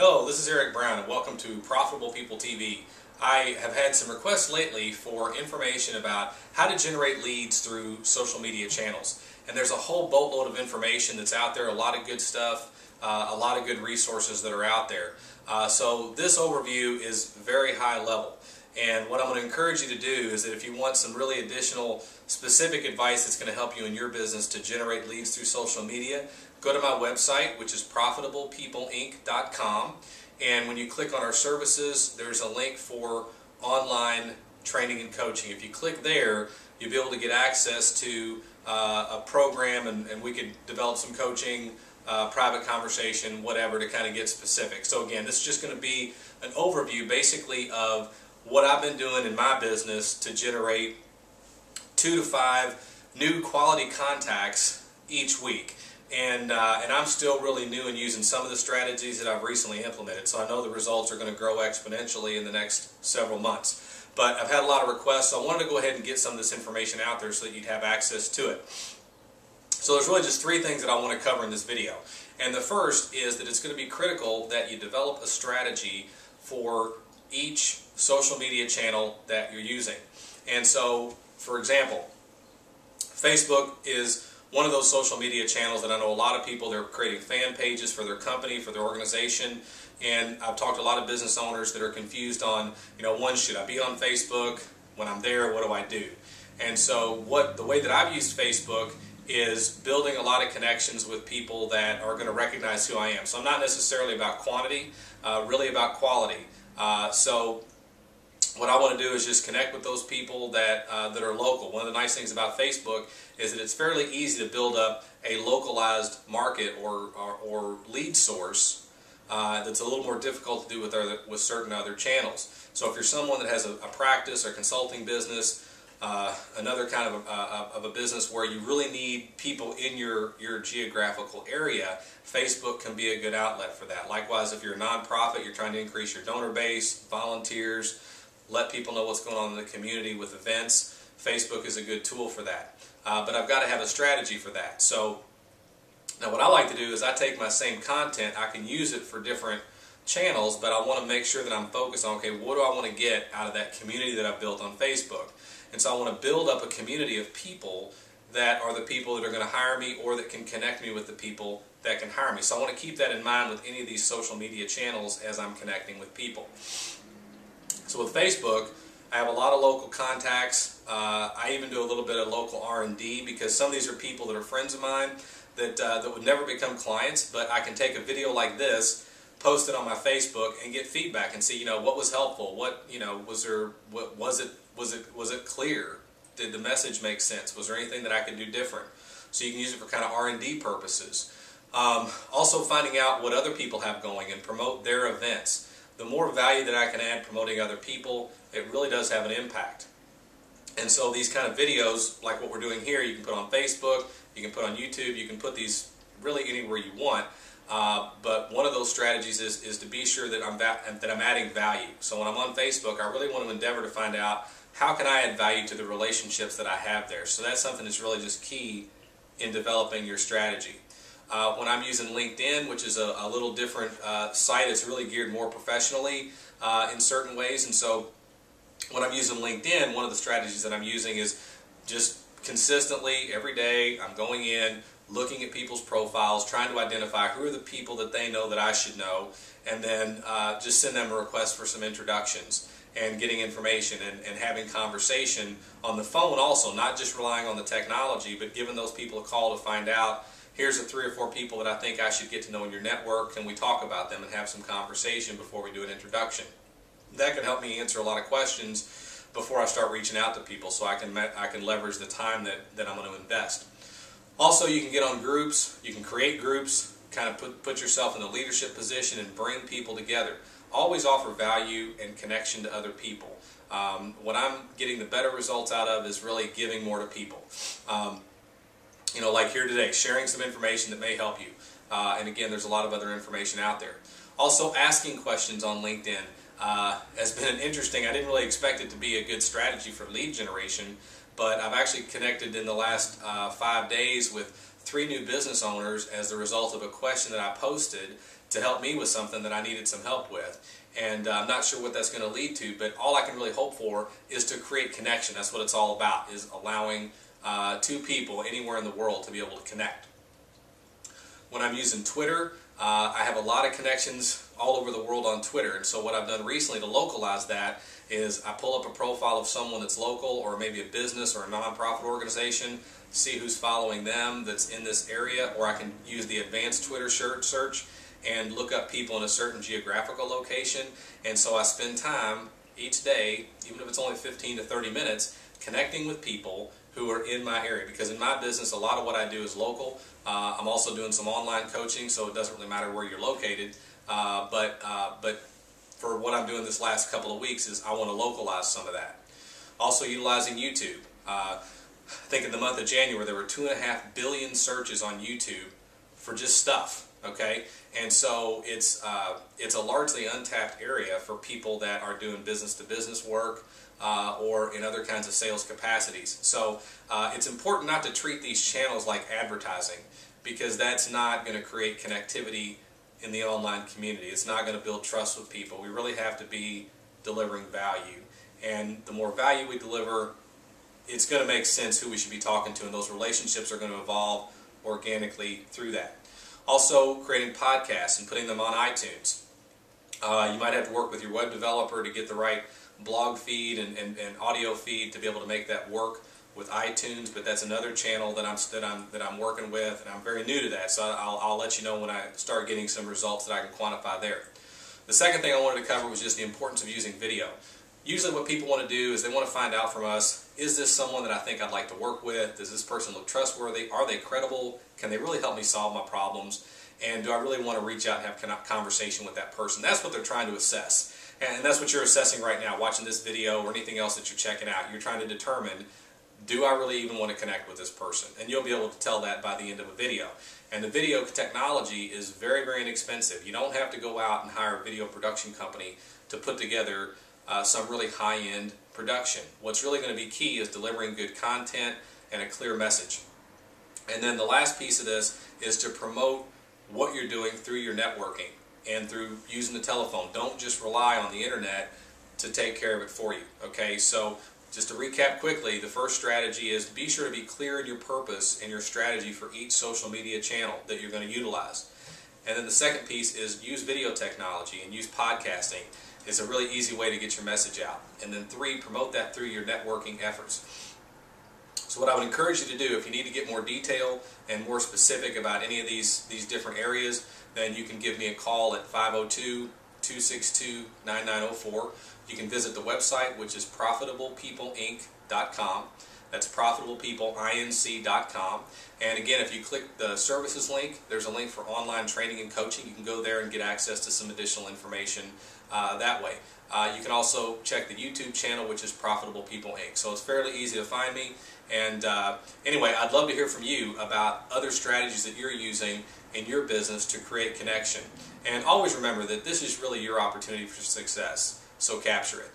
Hello, this is Eric Brown and welcome to Profitable People TV. I have had some requests lately for information about how to generate leads through social media channels. And there's a whole boatload of information that's out there, a lot of good stuff, a lot of good resources that are out there. So this overview is very high level. And what I'm going to encourage you to do is that if you want some really additional specific advice that's going to help you in your business to generate leads through social media, go to my website, which is profitablepeopleinc.com, and when you click on our services, there's a link for online training and coaching. If you click there, you'll be able to get access to a program, and we could develop some coaching, private conversation, whatever, to kind of get specific. So again, this is just going to be an overview basically of what I've been doing in my business to generate 2 to 5 new quality contacts each week. And I'm still really new in using some of the strategies that I've recently implemented, so I know the results are going to grow exponentially in the next several months. But I've had a lot of requests, so I wanted to go ahead and get some of this information out there so that you'd have access to it. So there's really just 3 things that I want to cover in this video. And the first is that it's going to be critical that you develop a strategy for each social media channel that you're using. And so, for example, Facebook is one of those social media channels that I know a lot of people, they're creating fan pages for their company, for their organization, and I've talked to a lot of business owners that are confused on, one, should I be on Facebook? When I'm there, what do I do? And so the way that I've used Facebook is building a lot of connections with people that are going to recognize who I am. So I'm not necessarily about quantity, really about quality. So what I want to do is just connect with those people that are local. One of the nice things about Facebook is that it's fairly easy to build up a localized market or lead source that's a little more difficult to do with certain other channels. So if you're someone that has a practice or consulting business, another kind of a business where you really need people in your geographical area, Facebook can be a good outlet for that. Likewise, if you're a nonprofit, you're trying to increase your donor base, volunteers, let people know what's going on in the community with events, Facebook is a good tool for that. But I've got to have a strategy for that. So now what I like to do is I take my same content, I can use it for different channels, but I want to make sure that I'm focused on, okay, what do I want to get out of that community that I've built on Facebook? And so I want to build up a community of people that are the people that are going to hire me or that can connect me with the people that can hire me. So I want to keep that in mind with any of these social media channels as I'm connecting with people. So with Facebook, I have a lot of local contacts. I even do a little bit of local R&D because some of these are people that are friends of mine that would never become clients, but I can take a video like this, post it on my Facebook, and get feedback and see, what was helpful, what was it clear? Did the message make sense? Was there anything that I could do different? So you can use it for kind of R&D purposes. Also finding out what other people have going and promote their events. The more value that I can add promoting other people, it really does have an impact. And so these kind of videos, like what we're doing here, you can put on Facebook, you can put on YouTube, you can put these really anywhere you want. But one of those strategies is to be sure that I'm adding value. So when I'm on Facebook, I really want to endeavor to find out how can I add value to the relationships that I have there. So that's something that's really just key in developing your strategy. When I'm using LinkedIn, which is a little different site, it's really geared more professionally in certain ways. And so when I'm using LinkedIn, one of the strategies that I'm using is just consistently, every day, I'm going in, looking at people's profiles, trying to identify who are the people that they know that I should know, and then just send them a request for some introductions and getting information and having conversation on the phone also, not just relying on the technology, but giving those people a call to find out, here's the 3 or 4 people that I think I should get to know in your network, and we talk about them and have some conversation before we do an introduction. That can help me answer a lot of questions before I start reaching out to people, so I can leverage the time that I'm going to invest. Also, you can get on groups, you can create groups, kind of put yourself in a leadership position and bring people together. Always offer value and connection to other people. What I'm getting the better results out of is really giving more to people. Like here today, sharing some information that may help you. And again, there's a lot of other information out there. Also, asking questions on LinkedIn has been interesting. I didn't really expect it to be a good strategy for lead generation, but I've actually connected in the last 5 days with 3 new business owners as the result of a question that I posted to help me with something that I needed some help with. And I'm not sure what that's going to lead to, but all I can really hope for is to create connection. That's what it's all about, is allowing 2 people anywhere in the world to be able to connect. When I'm using Twitter, I have a lot of connections all over the world on Twitter, and so what I've done recently to localize that is I pull up a profile of someone that's local, or maybe a business or a nonprofit organization, see who's following them that's in this area, or I can use the advanced Twitter search and look up people in a certain geographical location. And so I spend time each day, even if it's only 15 to 30 minutes, connecting with people who are in my area, because in my business a lot of what I do is local. I'm also doing some online coaching, so it doesn't really matter where you're located, but for what I'm doing this last couple of weeks is I want to localize some of that. Also utilizing YouTube. I think in the month of January there were 2.5 billion searches on YouTube for just stuff, okay? And so it's a largely untapped area for people that are doing business-to-business work or in other kinds of sales capacities. So it's important not to treat these channels like advertising, because that's not going to create connectivity in the online community. It's not going to build trust with people. We really have to be delivering value. And the more value we deliver, it's going to make sense who we should be talking to, and those relationships are going to evolve organically through that. Also, creating podcasts and putting them on iTunes. You might have to work with your web developer to get the right blog feed and audio feed to be able to make that work with iTunes, but that's another channel that I'm working with, and I'm very new to that, so I'll let you know when I start getting some results that I can quantify there. The second thing I wanted to cover was just the importance of using video. Usually what people want to do is they want to find out from us, is this someone that I think I'd like to work with? Does this person look trustworthy? Are they credible? Can they really help me solve my problems? And do I really want to reach out and have a conversation with that person? That's what they're trying to assess. And that's what you're assessing right now, watching this video or anything else that you're checking out. You're trying to determine, do I really even want to connect with this person? And you'll be able to tell that by the end of a video. And the video technology is very, very inexpensive. You don't have to go out and hire a video production company to put together some really high-end production. What's really going to be key is delivering good content and a clear message. And then the last piece of this is to promote what you're doing through your networking and through using the telephone. Don't just rely on the internet to take care of it for you. Okay, so just to recap quickly, the first strategy is be sure to be clear in your purpose and your strategy for each social media channel that you're going to utilize. And then the second piece is use video technology and use podcasting. It's a really easy way to get your message out. And then 3, promote that through your networking efforts. So what I would encourage you to do, if you need to get more detail and more specific about any of these different areas, then you can give me a call at 502-262-9904. You can visit the website, which is profitablepeopleinc.com. That's profitablepeopleinc.com. And again, if you click the services link, there's a link for online training and coaching. You can go there and get access to some additional information that way. You can also check the YouTube channel, which is Profitable People Inc. So it's fairly easy to find me. And anyway, I'd love to hear from you about other strategies that you're using in your business to create connection. And always remember that this is really your opportunity for success. So capture it.